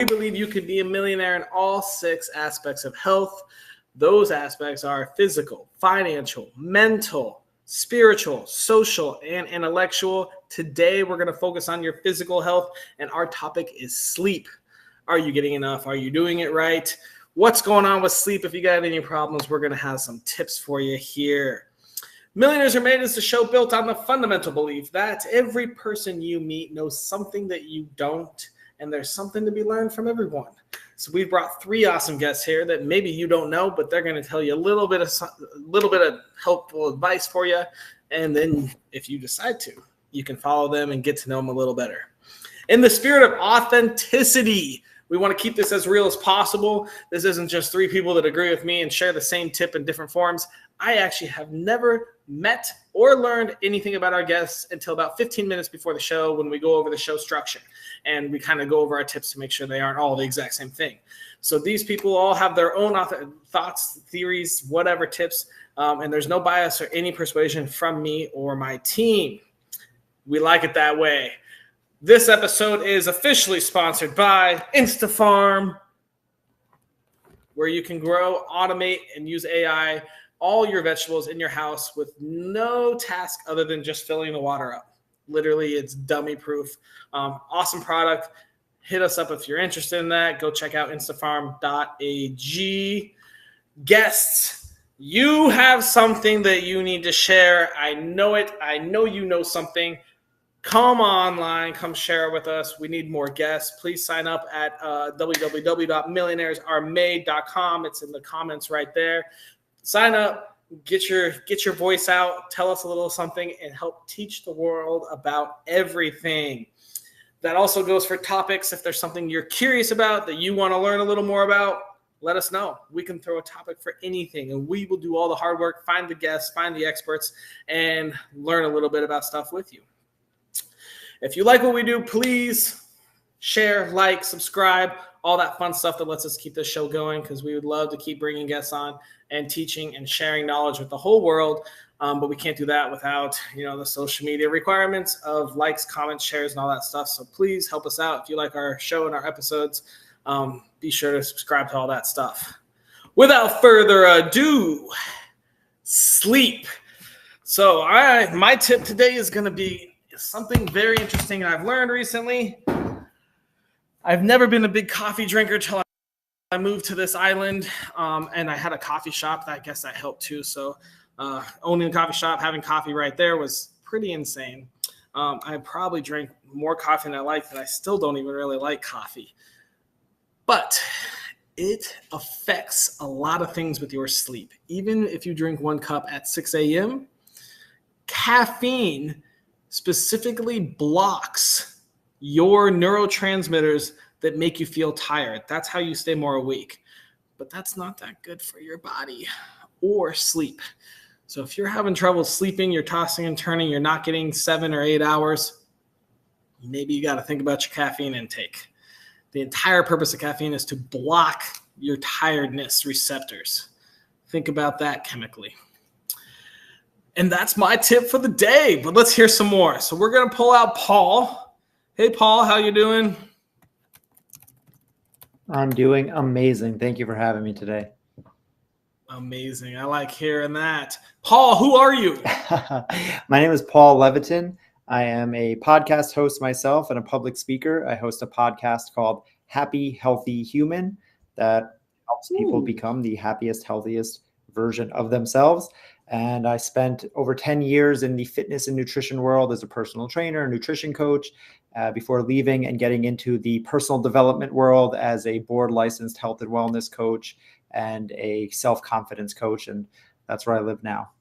We believe you could be a millionaire in all 6 aspects of health. Those aspects are physical, financial, mental, spiritual, social, and intellectual. Today, we're going to focus on your physical health, and our topic is sleep. Are you getting enough? Are you doing it right? What's going on with sleep? If you got any problems, we're going to have some tips for you here. Millionaires Are Made is the show built on the fundamental belief that every person you meet knows something that you don't, and there's something to be learned from everyone. So we've brought 3 awesome guests here that maybe you don't know, but they're going to tell you a little bit of helpful advice for you. And then if you decide to, you can follow them and get to know them a little better. In the spirit of authenticity, we want to keep this as real as possible. This isn't just 3 people that agree with me and share the same tip in different forms. I actually have never met or learned anything about our guests until about 15 minutes before the show when we go over the show structure. And we kind of go over our tips to make sure they aren't all the exact same thing. So these people all have their own thoughts, theories, whatever tips, and there's no bias or any persuasion from me or my team. We like it that way. This episode is officially sponsored by InstaFarm, where you can grow, automate, and use AI all your vegetables in your house with no task other than just filling the water up. Literally, it's dummy proof. Awesome product. Hit us up if you're interested in that. Go check out instafarm.ag. Guests, you have something that you need to share. I know it. I know you know something. Come online. Come share it with us. We need more guests. Please sign up at www.millionairesaremade.com. It's in the comments right there. Sign up. Get your voice out, tell us a little something, and help teach the world about everything. That also goes for topics. If there's something you're curious about that you want to learn a little more about, let us know. We can throw a topic for anything, and we will do all the hard work, find the guests, find the experts, and learn a little bit about stuff with you. If you like what we do, please share, like, subscribe, all that fun stuff that lets us keep this show going, because we would love to keep bringing guests on and teaching and sharing knowledge with the whole world. But we can't do that without, the social media requirements of likes, comments, shares, and all that stuff. So please help us out. If you like our show and our episodes, be sure to subscribe to all that stuff. Without further ado, sleep. So my tip today is going to be something very interesting I've learned recently. I've never been a big coffee drinker till I moved to this island, and I had a coffee shop. I guess that helped too. So owning a coffee shop, having coffee right there was pretty insane. I probably drank more coffee than I liked, and I still don't even really like coffee. But it affects a lot of things with your sleep. Even if you drink 1 cup at 6 a.m., caffeine specifically blocks your neurotransmitters that make you feel tired. That's how you stay more awake. But that's not that good for your body or sleep. So if you're having trouble sleeping, you're tossing and turning, you're not getting 7 or 8 hours, maybe you got to think about your caffeine intake. The entire purpose of caffeine is to block your tiredness receptors. Think about that chemically. And that's my tip for the day, but let's hear some more. So we're going to pull out Paul. Hey, Paul, how you doing? I'm doing amazing. Thank you for having me today. Amazing. I like hearing that. Paul, who are you? My name is Paul Leviton. I am a podcast host myself and a public speaker. I host a podcast called Happy, Healthy Human that helps people become the happiest, healthiest version of themselves. And I spent over 10 years in the fitness and nutrition world as a personal trainer, nutrition coach, before leaving and getting into the personal development world as a board licensed health and wellness coach and a self-confidence coach. And that's where I live now.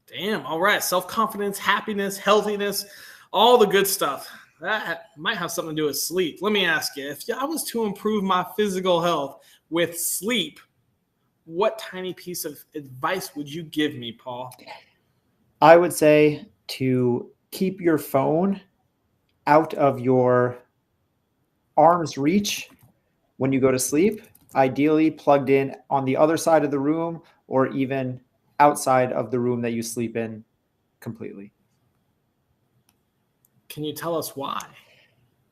Damn. All right. Self-confidence, happiness, healthiness, all the good stuff. That might have something to do with sleep. Let me ask you, if I was to improve my physical health with sleep, what tiny piece of advice would you give me, Paul? I would say to keep your phone out of your arm's reach when you go to sleep, ideally plugged in on the other side of the room or even outside of the room that you sleep in completely. Can you tell us why?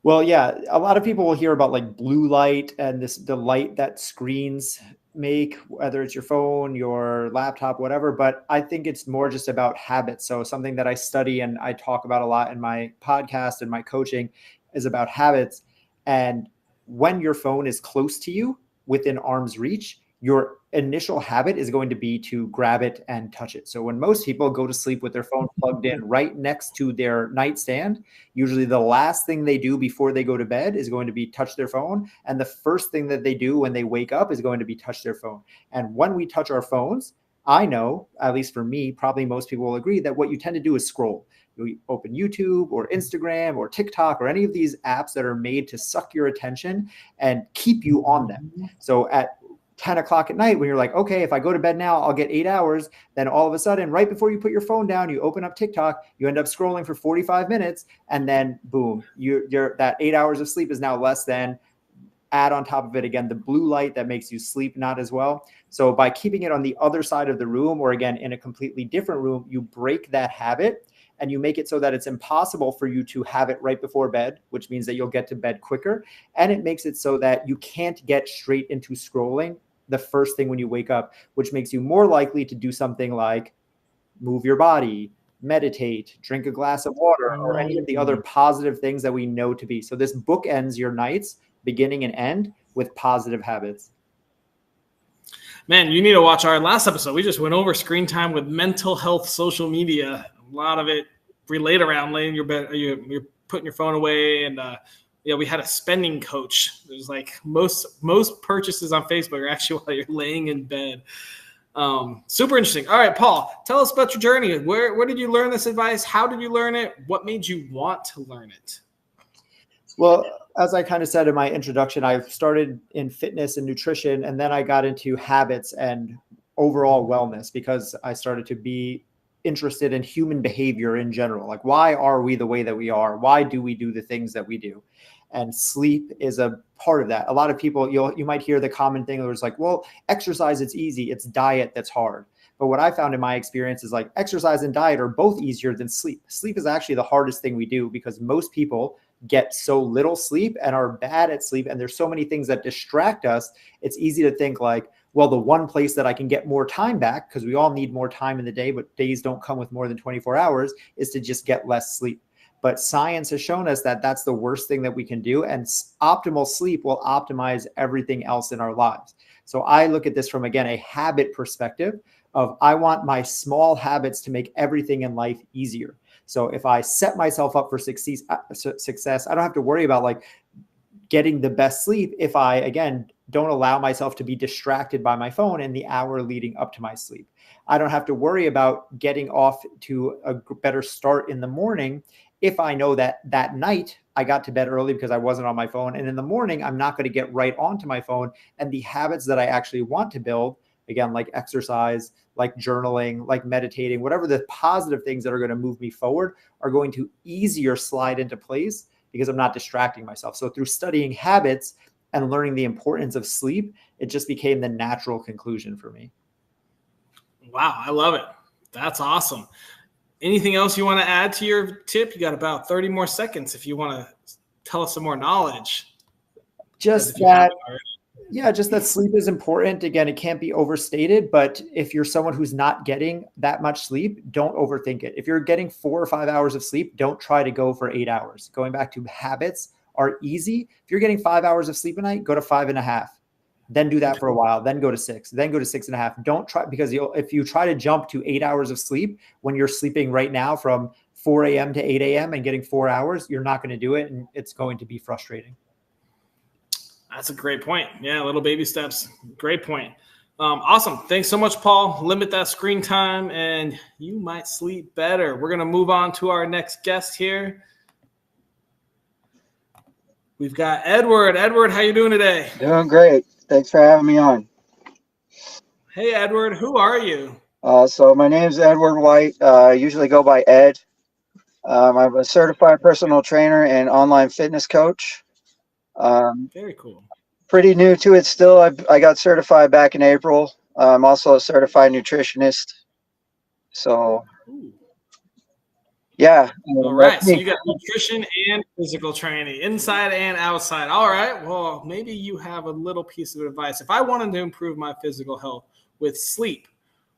Well, yeah, a lot of people will hear about like blue light and the light that screens make, whether it's your phone, your laptop, whatever. But I think it's more just about habits. So something that I study and I talk about a lot in my podcast and my coaching is about habits. And when your phone is close to you within arm's reach, your initial habit is going to be to grab it and touch it. So when most people go to sleep with their phone plugged in right next to their nightstand, usually the last thing they do before they go to bed is going to be touch their phone. And the first thing that they do when they wake up is going to be touch their phone. And when we touch our phones, I know, at least for me, probably most people will agree that what you tend to do is scroll. You open YouTube or Instagram or TikTok or any of these apps that are made to suck your attention and keep you on them. So at 10 o'clock at night, when you're like, okay, if I go to bed now, I'll get 8 hours. Then all of a sudden, right before you put your phone down, you open up TikTok, you end up scrolling for 45 minutes, and then boom, you're that 8 hours of sleep is now less than. Add on top of it again the blue light that makes you sleep not as well. So by keeping it on the other side of the room, or again in a completely different room, you break that habit and you make it so that it's impossible for you to have it right before bed, which means that you'll get to bed quicker. And it makes it so that you can't get straight into scrolling the first thing when you wake up, which makes you more likely to do something like move your body, meditate, drink a glass of water, or any of the other positive things that we know to be. So this book ends your nights, beginning and end, with positive habits. Man, you need to watch our last episode. We just went over screen time with mental health, social media. A lot of it relate around laying your bed, you're putting your phone away, and we had a spending coach. There's like most purchases on Facebook are actually while you're laying in bed. Super interesting. All right, Paul, tell us about your journey. Where did you learn this advice? How did you learn it? What made you want to learn it? Well, as I kind of said in my introduction, I started in fitness and nutrition, and then I got into habits and overall wellness because I started to be interested in human behavior in general. Like, why are we the way that we are? Why do we do the things that we do? And sleep is a part of that. A lot of people, you might hear the common thing where it's like, well, exercise, it's easy. It's diet that's hard. But what I found in my experience is like exercise and diet are both easier than sleep. Sleep is actually the hardest thing we do because most people get so little sleep and are bad at sleep. And there's so many things that distract us. It's easy to think like, well, the one place that I can get more time back, because we all need more time in the day, but days don't come with more than 24 hours, is to just get less sleep. But science has shown us that that's the worst thing that we can do. And optimal sleep will optimize everything else in our lives. So I look at this from, again, a habit perspective of I want my small habits to make everything in life easier. So if I set myself up for success, I don't have to worry about like getting the best sleep if I, again, don't allow myself to be distracted by my phone in the hour leading up to my sleep. I don't have to worry about getting off to a better start in the morning if I know that that night I got to bed early because I wasn't on my phone. And in the morning, I'm not going to get right onto my phone. And the habits that I actually want to build, again, like exercise, like journaling, like meditating, whatever the positive things that are going to move me forward are going to easier slide into place because I'm not distracting myself. So through studying habits and learning the importance of sleep, it just became the natural conclusion for me. Wow, I love it. That's awesome. Anything else you want to add to your tip? You got about 30 more seconds if you want to tell us some more knowledge. Just that, yeah, just that sleep is important. Again, it can't be overstated, but if you're someone who's not getting that much sleep, don't overthink it. If you're getting 4 or 5 hours of sleep, don't try to go for 8 hours. Going back to habits are easy. If you're getting 5 hours of sleep a night, go to 5.5. Then do that for a while, then go to 6, then go to 6.5. Don't try, because if you try to jump to 8 hours of sleep when you're sleeping right now from 4 a.m. to 8 a.m. and getting 4 hours, you're not going to do it. And it's going to be frustrating. That's a great point. Yeah, little baby steps. Great point. Awesome. Thanks so much, Paul. Limit that screen time and you might sleep better. We're going to move on to our next guest here. We've got Edward. Edward, how you doing today? Doing great. Thanks for having me on. Hey, Edward. Who are you? So my name is Edward White. I usually go by Ed. I'm a certified personal trainer and online fitness coach. Very cool. Pretty new to it still. I got certified back in April. I'm also a certified nutritionist. So Ooh. Yeah. All right. So you got nutrition and physical training, inside and outside. All right. Well, maybe you have a little piece of advice. If I wanted to improve my physical health with sleep,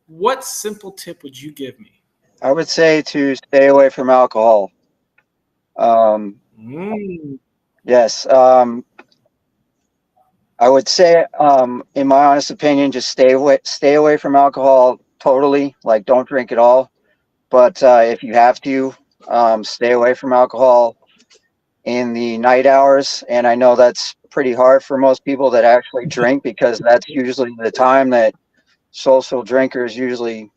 what simple tip would you give me? I would say to stay away from alcohol. Um, Mm. yes. I would say, in my honest opinion, just stay away from alcohol totally. Like, don't drink at all. But if you have to, stay away from alcohol in the night hours. And I know that's pretty hard for most people that actually drink, because that's usually the time that social drinkers usually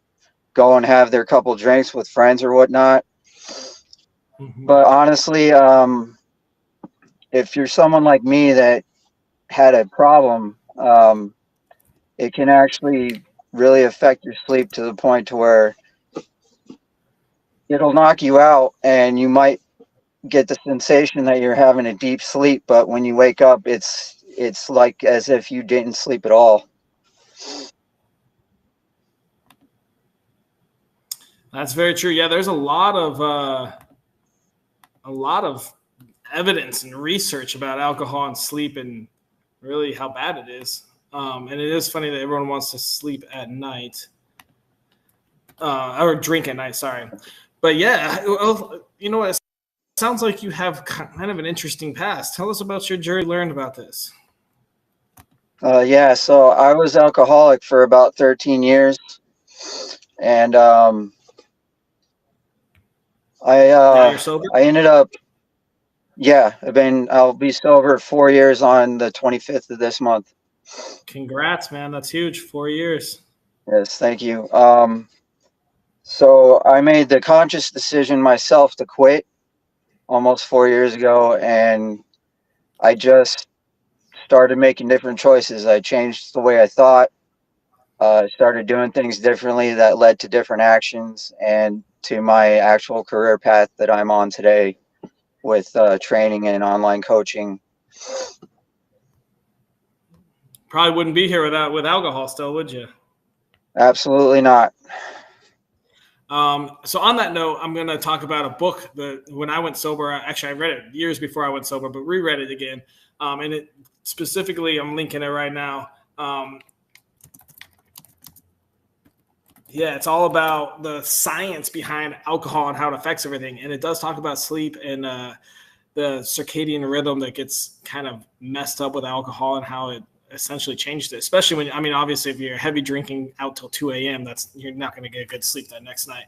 go and have their couple drinks with friends or whatnot. Mhm. But honestly, if you're someone like me that had a problem, it can actually really affect your sleep to the point to where it'll knock you out, and you might get the sensation that you're having a deep sleep, but when you wake up, it's like as if you didn't sleep at all. That's very true. Yeah, there's a lot of evidence and research about alcohol and sleep and really how bad it is. And it is funny that everyone wants to sleep at night or drink at night. Sorry, but yeah, well, you know what? It sounds like you have kind of an interesting past. Tell us about your journey. Learned about this. Yeah, so I was alcoholic for about 13 years, and I Now uh, you're sober. I ended up, yeah, I'll be sober 4 years on the 25th of this month. Congrats, man. That's huge. 4 years. Yes, thank you. So I made the conscious decision myself to quit almost 4 years ago, and I just started making different choices. I changed the way I thought, started doing things differently that led to different actions and to my actual career path that I'm on today with training and online coaching. Probably wouldn't be here with alcohol still, would you? Absolutely not. So on that note, I'm going to talk about a book that when I went sober, actually I read it years before I went sober, but reread it again. And it specifically, I'm linking it right now. Yeah, it's all about the science behind alcohol and how it affects everything. And it does talk about sleep and the circadian rhythm that gets kind of messed up with alcohol and how it essentially changed it. Especially when, I mean, obviously, if you're heavy drinking out till 2 a.m., you're not going to get good sleep that next night.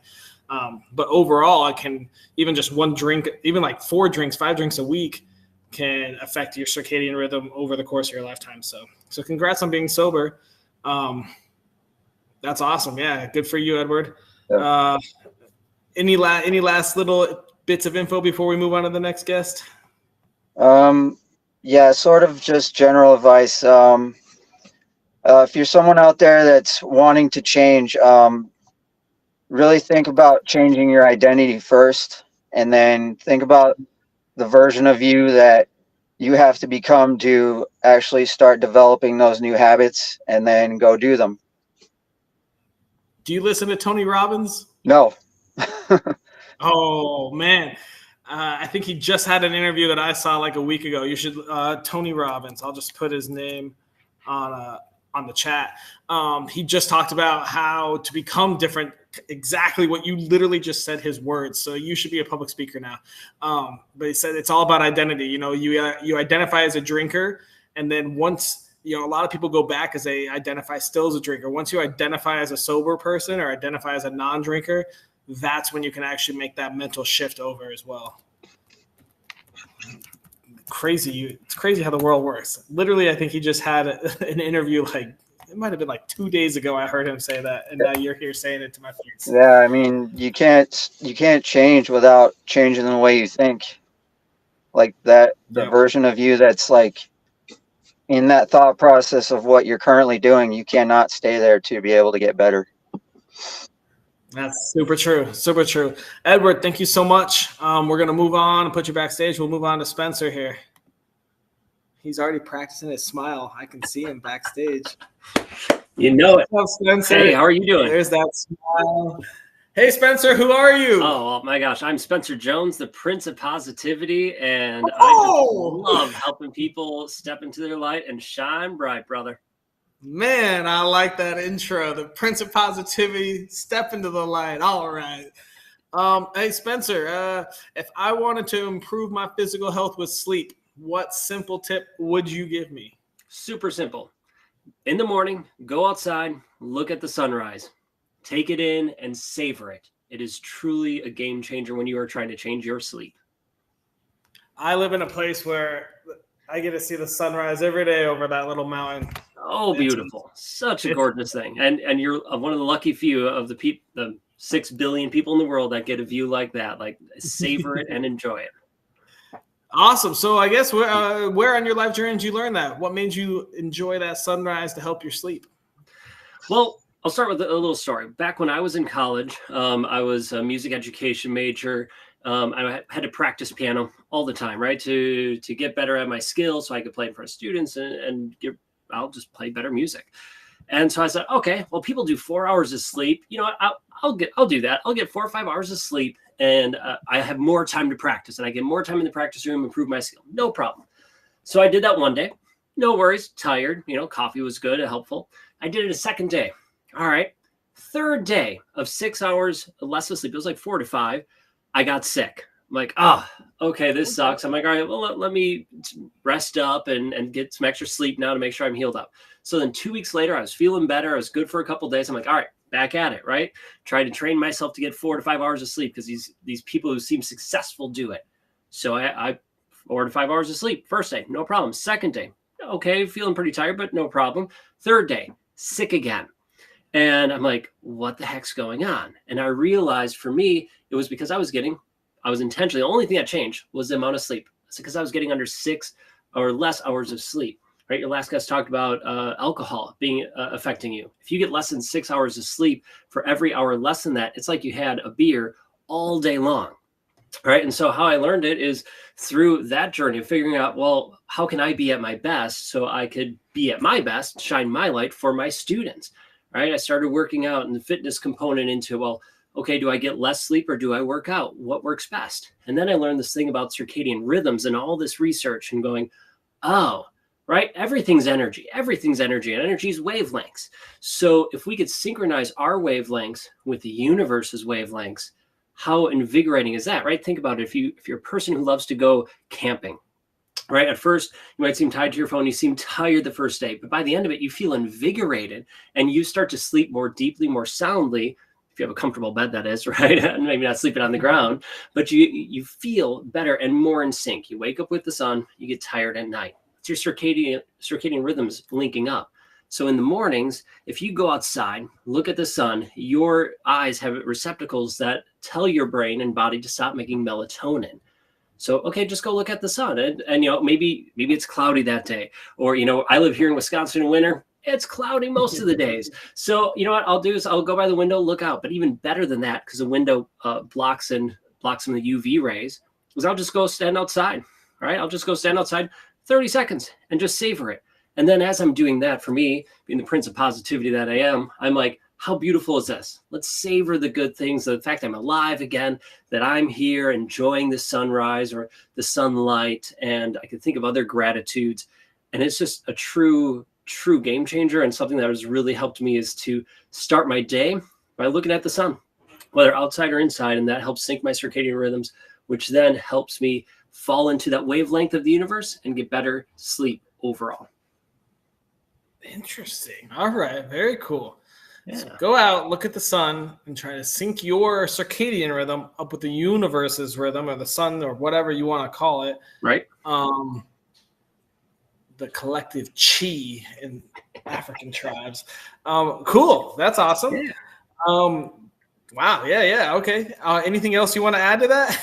But overall, it can even just one drink, even like 4 drinks, 5 drinks a week can affect your circadian rhythm over the course of your lifetime. So congrats on being sober. That's awesome. Yeah, good for you, Edward. Yeah. Any last little bits of info before we move on to the next guest? Yeah, sort of just general advice. If you're someone out there that's wanting to change, really think about changing your identity first, and then think about the version of you that you have to become to actually start developing those new habits, and then go do them. Do you listen to Tony Robbins? No. Oh man, I think he just had an interview that I saw like a week ago. You should Tony Robbins. I'll just put his name on the chat. He just talked about how to become different. Exactly what you literally just said. His words. So you should be a public speaker now. But he said it's all about identity. You know, you identify as a drinker, and then once a lot of people go back as they identify still as a drinker. Once you identify as a sober person or identify as a non-drinker, that's when you can actually make that mental shift over as well. It's crazy how the world works. Literally, I think he just had an interview like it might have been like 2 days ago. I heard him say that, and now you're here saying it to my face. Yeah, I mean, you can't change without changing the way you think. Like that, the Yep. version of you that's like in that thought process of what you're currently doing, you cannot stay there to be able to get better. That's super true. Super true. Edward, thank you so much. We're going to move on and put you backstage. We'll move on to Spencer here. He's already practicing his smile. I can see him backstage. You know it. What's up, Spencer? Hey, how are you doing? There's that smile. Hey, Spencer, who are you? Oh my gosh, I'm Spencer Jones, the Prince of Positivity, and I Oh! just love helping people step into their light and shine bright, brother. Man, I like that intro. The Prince of Positivity, step into the light. All right. Hey, Spencer, if I wanted to improve my physical health with sleep, what simple tip would you give me? Super simple. In the morning, go outside, look at the sunrise, take it in, and savor it. It is truly a game changer when you are trying to change your sleep. I live in a place where I get to see the sunrise every day over that little mountain. Oh, beautiful. Such a gorgeous thing. And you're one of the lucky few of the 6 billion people in the world that get a view like that. Like, savor it and enjoy it. Awesome. So I guess where on your life journey did you learn that? What made you enjoy that sunrise to help your sleep? Well, I'll start with a little story. Back when I was in college, I was a music education major. I had to practice piano all the time, right? To get better at my skills so I could play in front of students I'll just play better music. And so I said, okay, well, people do 4 hours of sleep. You know, I'll do that. I'll get 4 or 5 hours of sleep, and I have more time to practice, and I get more time in the practice room, improve my skill. No problem. So I did that one day. No worries. Tired. You know, coffee was good, helpful. I did it a second day. All right. Third day of 6 hours less of sleep. It was like 4 to 5. I got sick. I'm like, okay, this sucks. I'm like, all right, well, let me rest up and get some extra sleep now to make sure I'm healed up. So then 2 weeks later, I was feeling better. I was good for a couple of days. I'm like, all right, back at it, right? Trying to train myself to get 4 to 5 hours of sleep because these people who seem successful do it. So I 4 to 5 hours of sleep. First day, no problem. Second day, okay, feeling pretty tired, but no problem. Third day, sick again. And I'm like, what the heck's going on? And I realized for me, it was because I was intentionally, the only thing that changed was the amount of sleep. It's because I was getting under 6 or less hours of sleep, right? Your last guest talked about alcohol being affecting you. If you get less than 6 hours of sleep, for every hour less than that, it's like you had a beer all day long, right? And so how I learned it is through that journey of figuring out, well, how can I be at my best so I could be at my best, shine my light for my students, right? I started working out and the fitness component into, well, okay, do I get less sleep or do I work out? What works best? And then I learned this thing about circadian rhythms and all this research and going, oh, right? Everything's energy, and energy is wavelengths. So if we could synchronize our wavelengths with the universe's wavelengths, how invigorating is that, right? Think about it. If you're a person who loves to go camping, right? At first, you might seem tied to your phone. You seem tired the first day, but by the end of it, you feel invigorated and you start to sleep more deeply, more soundly. If you have a comfortable bed, that is, right? Maybe not sleeping on the ground, but you feel better and more in sync. You wake up with the sun, you get tired at night. It's your circadian rhythms linking up. So in the mornings, if you go outside, look at the sun, your eyes have receptacles that tell your brain and body to stop making melatonin. So, okay, just go look at the sun and you know, maybe it's cloudy that day, or, you know, I live here in Wisconsin in winter. It's cloudy most of the days. So, you know what I'll do is I'll go by the window, look out. But even better than that, because the window blocks some of the UV rays, is I'll just go stand outside. All right, I'll just go stand outside 30 seconds and just savor it. And then as I'm doing that, for me, being the Prince of Positivity that I am, I'm like, how beautiful is this? Let's savor the good things, the fact I'm alive again, that I'm here enjoying the sunrise or the sunlight, and I can think of other gratitudes. And it's just a true game changer, and something that has really helped me is to start my day by looking at the sun, whether outside or inside, and that helps sync my circadian rhythms, which then helps me fall into that wavelength of the universe and get better sleep overall. Interesting. All right. Very cool. Yeah. So go out, look at the sun, and try to sync your circadian rhythm up with the universe's rhythm, or the sun, or whatever you want to call it. Right. The collective chi in African tribes. Cool. That's awesome. Yeah. Wow. Yeah. Okay. Anything else you want to add to that?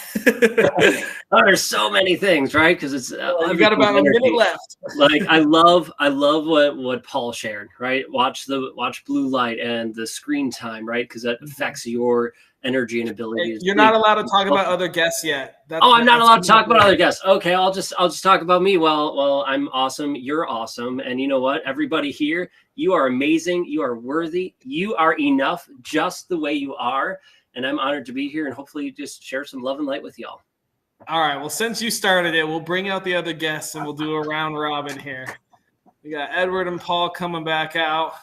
Oh, there's so many things, right? Because it's I've got about a minute left. Like I love what Paul shared, right? Watch blue light and the screen time, right? Because that affects your energy and ability. You're not allowed to talk about other guests yet. I'm not allowed to talk about other guests. Okay, I'll just talk about me. Well, I'm awesome. You're awesome, and you know what? Everybody here, you are amazing. You are worthy. You are enough, just the way you are. and I'm honored to be here and hopefully just share some love and light with y'all. All right. Well, since you started it, we'll bring out the other guests and we'll do a round robin here. We got Edward and Paul coming back out.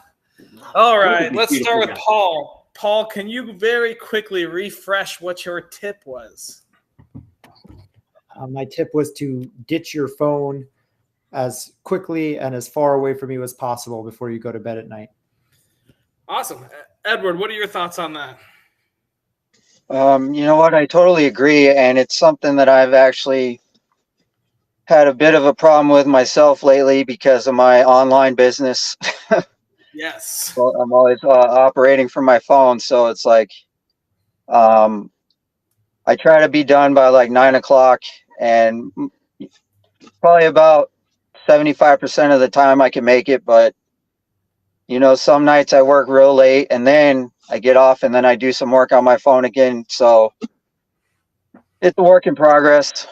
All right. Let's start with Paul. Paul, can you very quickly refresh what your tip was? My tip was to ditch your phone as quickly and as far away from you as possible before you go to bed at night. Awesome. Edward, what are your thoughts on that? You know what? I totally agree. And it's something that I've actually had a bit of a problem with myself lately because of my online business. Yes. Well, I'm always operating from my phone. So it's like, I try to be done by like 9 o'clock, and probably about 75% of the time I can make it. But, you know, some nights I work real late and then I get off and then I do some work on my phone again. So it's a work in progress.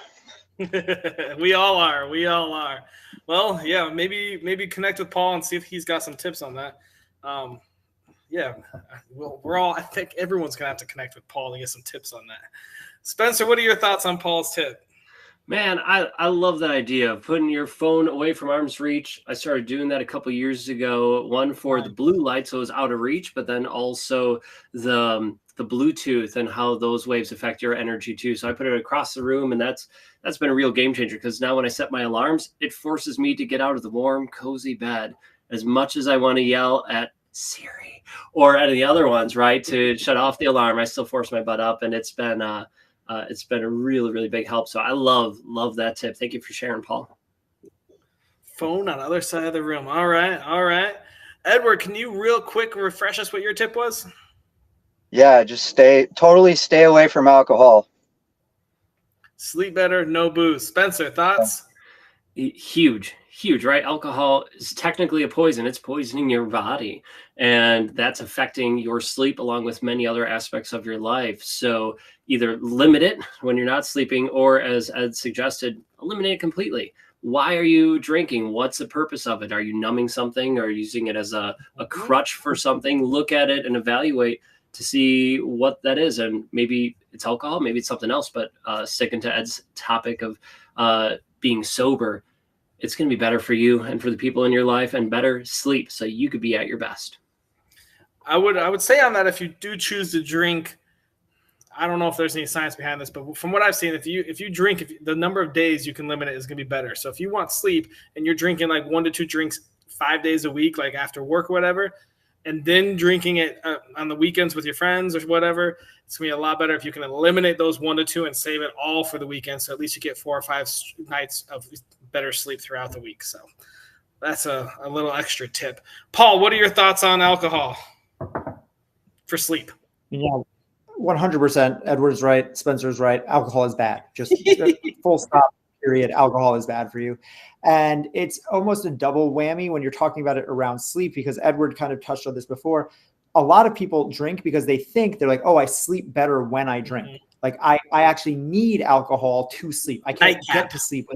We all are. We all are. Well, yeah, maybe connect with Paul and see if he's got some tips on that. Yeah, well, I think everyone's going to have to connect with Paul to get some tips on that. Spencer, what are your thoughts on Paul's tip? Man, I love that idea of putting your phone away from arm's reach. I started doing that a couple years ago. One for the blue light, so it was out of reach, but then also the Bluetooth and how those waves affect your energy too. So I put it across the room, and that's been a real game changer because now when I set my alarms, it forces me to get out of the warm, cozy bed. As much as I want to yell at Siri or any of the other ones, right, to shut off the alarm, I still force my butt up, and it's been a really, really big help. So I love that tip. Thank you for sharing, Paul. Phone on the other side of the room. All right. Edward, can you real quick refresh us what your tip was? Yeah, just totally stay away from alcohol. Sleep better, no booze. Spencer, thoughts? Huge, right? Alcohol is technically a poison. It's poisoning your body, and that's affecting your sleep along with many other aspects of your life. So either limit it when you're not sleeping, or as Ed suggested, eliminate it completely. Why are you drinking? What's the purpose of it? Are you numbing something or using it as a crutch for something? Look at it and evaluate to see what that is. And maybe it's alcohol, maybe it's something else, but sticking to Ed's topic of being sober, it's going to be better for you and for the people in your life, and better sleep so you could be at your best. I would say on that, if you do choose to drink, I don't know if there's any science behind this, but from what I've seen, if you drink, the number of days you can limit it is going to be better. So if you want sleep and you're drinking like 1 to 2 drinks 5 days a week, like after work or whatever, and then drinking it on the weekends with your friends or whatever, it's going to be a lot better if you can eliminate those 1 to 2 and save it all for the weekend. So at least you get 4 or 5 nights of better sleep throughout the week. So that's a little extra tip. Paul, what are your thoughts on alcohol for sleep? Yeah, 100%. Edward's right. Spencer's right. Alcohol is bad. Just full stop, period. Alcohol is bad for you. And it's almost a double whammy when you're talking about it around sleep, because Edward kind of touched on this before. A lot of people drink because they think they're like, oh, I sleep better when I drink. Mm-hmm. Like I actually need alcohol to sleep. I can't get to sleep.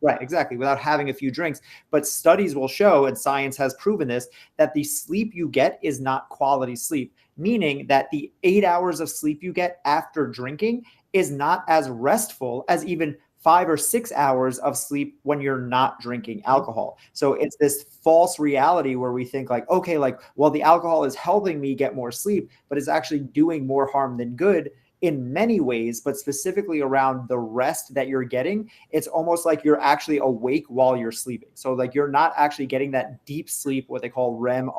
Right, exactly, without having a few drinks. But studies will show, and science has proven this, that the sleep you get is not quality sleep, meaning that the 8 hours of sleep you get after drinking is not as restful as even 5 or 6 hours of sleep when you're not drinking alcohol. So it's this false reality where we think like, okay, like, well, the alcohol is helping me get more sleep, but it's actually doing more harm than good in many ways, but specifically around the rest that you're getting. It's almost like you're actually awake while you're sleeping. So like you're not actually getting that deep sleep, what they call REM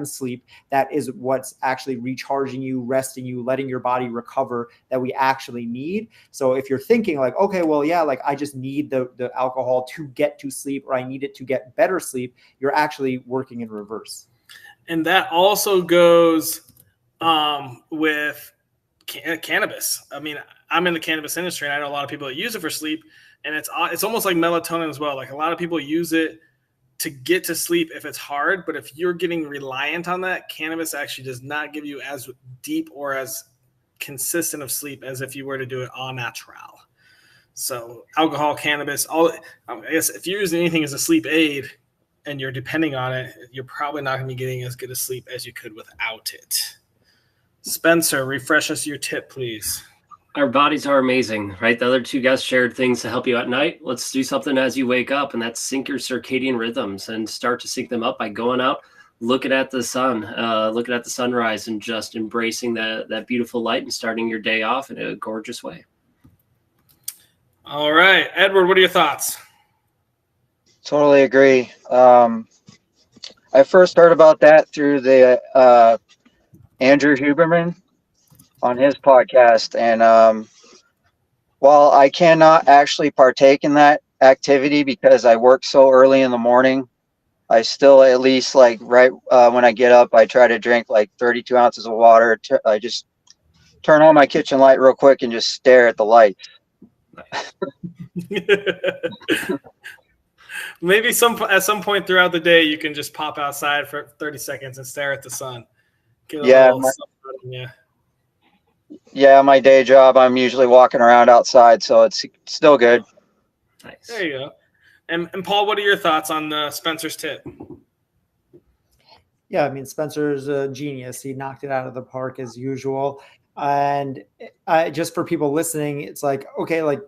sleep. That is what's actually recharging you, resting you, letting your body recover, that we actually need. So if you're thinking like, okay, well, yeah, like I just need the alcohol to get to sleep, or I need it to get better sleep, you're actually working in reverse. And that also goes with cannabis. I mean, I'm in the cannabis industry, and I know a lot of people that use it for sleep, and it's almost like melatonin as well. Like a lot of people use it to get to sleep if it's hard, but if you're getting reliant on that, cannabis actually does not give you as deep or as consistent of sleep as if you were to do it au natural. So alcohol, cannabis, I guess if you're using anything as a sleep aid and you're depending on it, you're probably not going to be getting as good a sleep as you could without it. Spencer, refresh us your tip, please. Our bodies are amazing, right? The other two guys shared things to help you at night. Let's do something as you wake up, and that's sync your circadian rhythms and start to sync them up by going out, looking at the sun, looking at the sunrise, and just embracing that beautiful light and starting your day off in a gorgeous way. All right, Edward, what are your thoughts? Totally agree. I first heard about that through the Andrew Huberman on his podcast, and while I cannot actually partake in that activity because I work so early in the morning, I still at least like right when I get up, I try to drink like 32 ounces of water. I just turn on my kitchen light real quick and just stare at the light. Maybe at some point throughout the day, you can just pop outside for 30 seconds and stare at the sun. Yeah, my day job, I'm usually walking around outside, so it's still good. Nice. There you go. And Paul, what are your thoughts on Spencer's tip? Yeah, I mean, Spencer's a genius. He knocked it out of the park as usual. And just for people listening, it's like, okay, like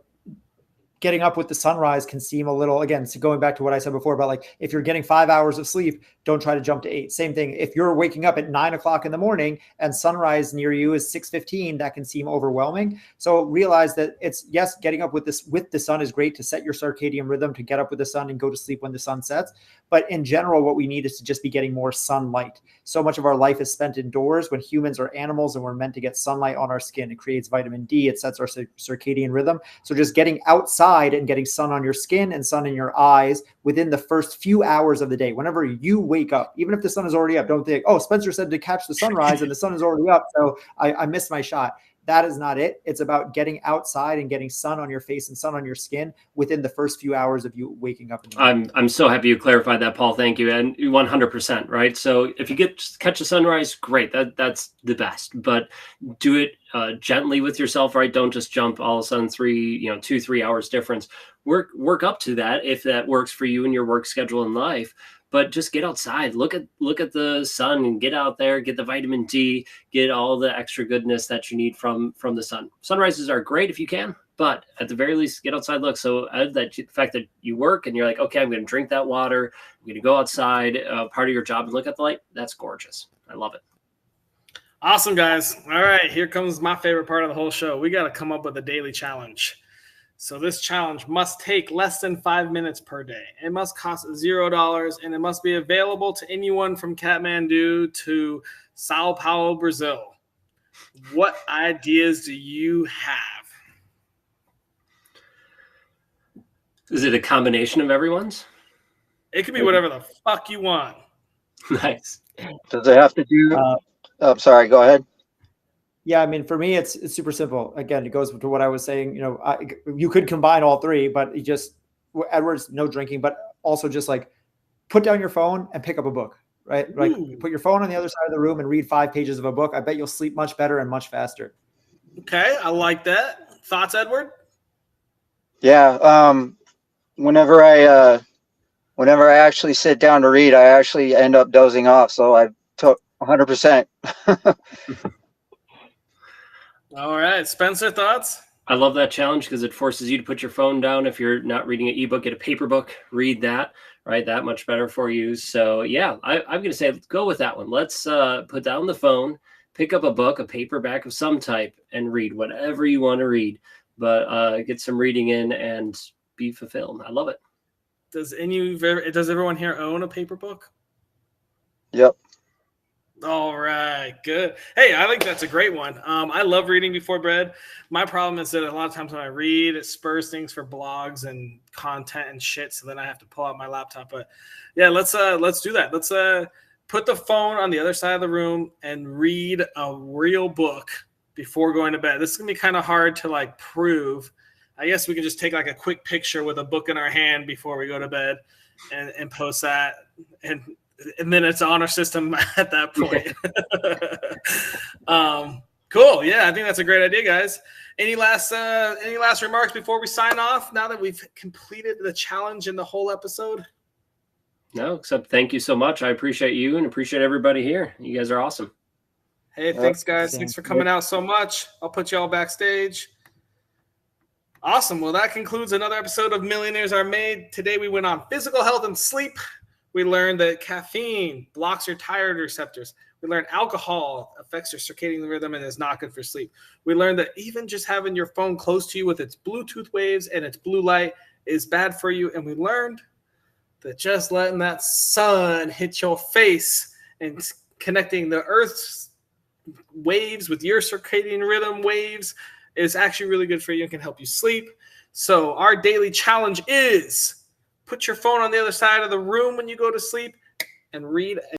getting up with the sunrise can seem a little, again, so going back to what I said before about like, if you're getting 5 hours of sleep, don't try to jump to 8. Same thing. If you're waking up at 9 o'clock in the morning and sunrise near you is 6:15, that can seem overwhelming. So realize that it's, yes, getting up with the sun is great to set your circadian rhythm, to get up with the sun and go to sleep when the sun sets. But in general, what we need is to just be getting more sunlight. So much of our life is spent indoors when humans are animals and we're meant to get sunlight on our skin. It creates vitamin D. It sets our circadian rhythm. So just getting outside and getting sun on your skin and sun in your eyes within the first few hours of the day, whenever you wake up, even if the sun is already up, don't think, oh, Spencer said to catch the sunrise and the sun is already up, so I missed my shot. That is not it. It's about getting outside and getting sun on your face and sun on your skin within the first few hours of you waking up. I'm so happy you clarified that, Paul. Thank you. And 100%, right? So if you catch a sunrise, great. That's the best. But do it gently with yourself, right? Don't just jump all of a sudden 2-3 hours difference. Work up to that if that works for you in your work schedule in life. But just get outside, look at the sun and get out there, get the vitamin D, get all the extra goodness that you need from the sun. Sunrises are great if you can, but at the very least, get outside, look. So the fact that you work and you're like, okay, I'm going to drink that water, I'm going to go outside, part of your job and look at the light. That's gorgeous. I love it. Awesome, guys. All right, here comes my favorite part of the whole show. We got to come up with a daily challenge. So this challenge must take less than 5 minutes per day. It must cost $0, and it must be available to anyone from Kathmandu to Sao Paulo, Brazil. What ideas do you have? Is it a combination of everyone's? It could be whatever the fuck you want. Nice. Does it have to do? Sorry, go ahead. Yeah, I mean, for me, it's super simple. Again, it goes to what I was saying. You could combine all three, but Edward's no drinking, but also just like put down your phone and pick up a book, right? Like put your phone on the other side of the room and read 5 pages of a book. I bet you'll sleep much better and much faster. Okay, I like that. Thoughts, Edward? Yeah. Whenever I actually sit down to read, I actually end up dozing off. So I took 100%. All right, Spencer, thoughts? I love that challenge because it forces you to put your phone down. If you're not reading an ebook, get a paper book, read that, right? That much better for you. So yeah, I'm going to say, go with that one. Let's put down the phone, pick up a book, a paperback of some type, and read whatever you want to read, but get some reading in and be fulfilled. I love it. Does everyone here own a paper book? Yep. All right, good. Hey, I think that's a great one. I love reading before bed. My problem is that a lot of times when I read, it spurs things for blogs and content and shit. So then I have to pull out my laptop. But yeah, let's do that. Let's put the phone on the other side of the room and read a real book before going to bed. This is gonna be kind of hard to like prove. I guess we can just take like a quick picture with a book in our hand before we go to bed and post that and then it's on our system at that point. Cool. Yeah, I think that's a great idea, guys. Any last remarks before we sign off now that we've completed the challenge in the whole episode? No, except thank you so much. I appreciate you and appreciate everybody here. You guys are awesome. Hey, thanks, guys. Same. Thanks for coming out so much. I'll put you all backstage. Awesome. Well, that concludes another episode of Millionaires Are Made. Today, we went on physical health and sleep. We learned that caffeine blocks your thyroid receptors. We learned alcohol affects your circadian rhythm and is not good for sleep. We learned that even just having your phone close to you with its Bluetooth waves and its blue light is bad for you. And we learned that just letting that sun hit your face and connecting the Earth's waves with your circadian rhythm waves is actually really good for you and can help you sleep. So our daily challenge is put your phone on the other side of the room when you go to sleep and read